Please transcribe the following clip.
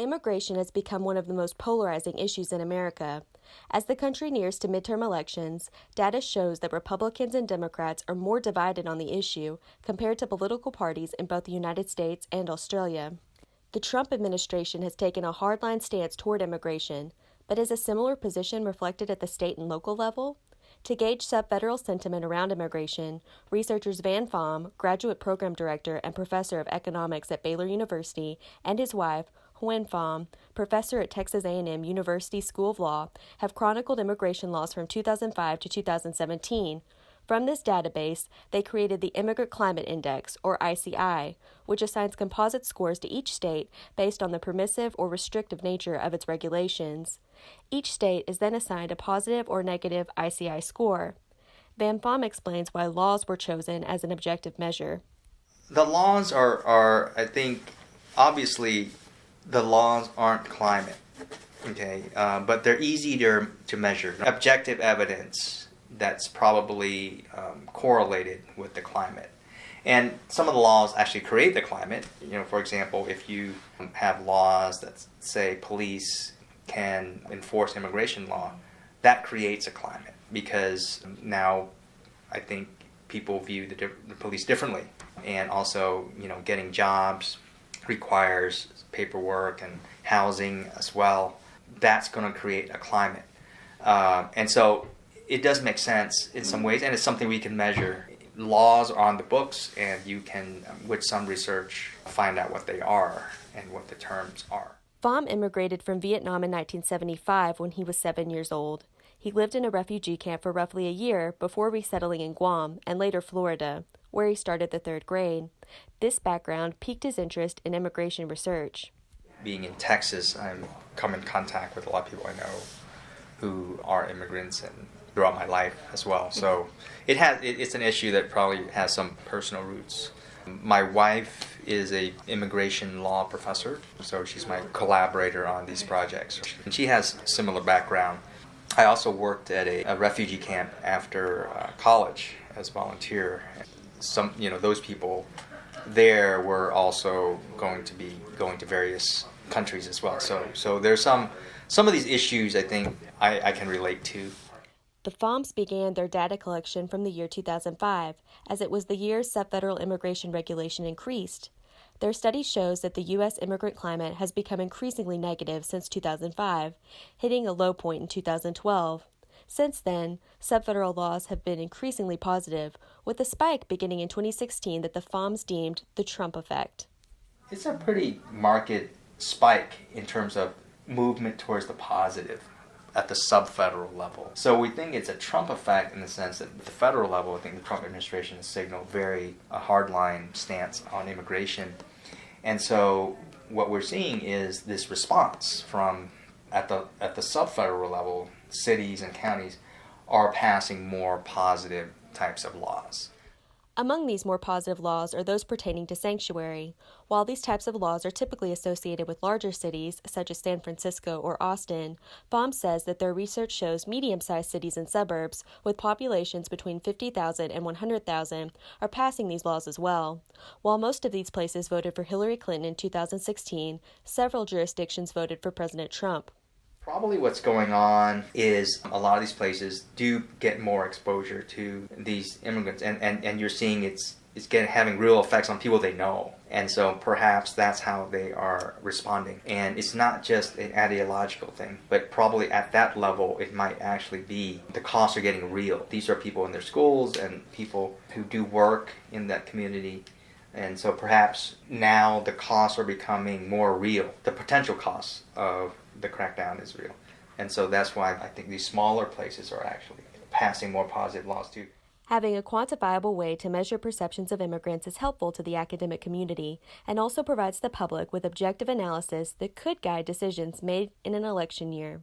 Immigration has become one of the most polarizing issues in America. As the country nears to midterm elections, data shows that Republicans and Democrats are more divided on the issue compared to political parties in both the United States and Australia. The Trump administration has taken a hardline stance toward immigration, but is a similar position reflected at the state and local level? To gauge subfederal sentiment around immigration, researchers Pham, graduate program director and professor of economics at Baylor University, and his wife, Huyen, professor at Texas A&M University School of Law, have chronicled immigration laws from 2005 to 2017. From this database, they created the Immigrant Climate Index, or ICI, which assigns composite scores to each state based on the permissive or restrictive nature of its regulations. Each state is then assigned a positive or negative ICI score. Pham explains why laws were chosen as an objective measure. The laws are I think, obviously, the laws aren't climate, okay, but they're easier to measure. Objective evidence that's probably correlated with the climate. And some of the laws actually create the climate. For example, if you have laws that say police can enforce immigration law, that creates a climate because now I think people view the police differently. And also, getting jobs requires paperwork and housing as well. That's going to create a climate. And so it does make sense in some ways, and it's something we can measure. Laws are on the books, and you can, with some research, find out what they are and what the terms are. Pham immigrated from Vietnam in 1975 when he was 7 years old. He lived in a refugee camp for roughly a year before resettling in Guam and later Florida, where he started the third grade. This background piqued his interest in immigration research. Being in Texas, I'm come in contact with a lot of people I know who are immigrants and throughout my life as well. So it's an issue that probably has some personal roots. My wife is a immigration law professor, so she's my collaborator on these projects. And she has similar background. I also worked at a refugee camp after college as a volunteer. Those people there were also going to be going to various countries as well. So there's some of these issues I think I can relate to. The Phams began their data collection from the year 2005, as it was the year subfederal immigration regulation increased. Their study shows that the U.S. immigrant climate has become increasingly negative since 2005, hitting a low point in 2012. Since then, subfederal laws have been increasingly positive, with a spike beginning in 2016 that the Phams deemed the Trump effect. It's a pretty marked spike in terms of movement towards the positive at the subfederal level. So we think it's a Trump effect in the sense that at the federal level, I think the Trump administration has signaled a hardline stance on immigration. And so what we're seeing is this response from at the subfederal level, cities and counties are passing more positive types of laws. Among these more positive laws are those pertaining to sanctuary. While these types of laws are typically associated with larger cities, such as San Francisco or Austin, Pham says that their research shows medium-sized cities and suburbs, with populations between 50,000 and 100,000, are passing these laws as well. While most of these places voted for Hillary Clinton in 2016, several jurisdictions voted for President Trump. Probably what's going on is a lot of these places do get more exposure to these immigrants, and you're seeing it's having real effects on people they know. And so perhaps that's how they are responding. And it's not just an ideological thing, but probably at that level it might actually be the costs are getting real. These are people in their schools and people who do work in that community. And so perhaps now the costs are becoming more real. The potential costs of the crackdown is real. And so that's why I think these smaller places are actually passing more positive laws too. Having a quantifiable way to measure perceptions of immigrants is helpful to the academic community and also provides the public with objective analysis that could guide decisions made in an election year.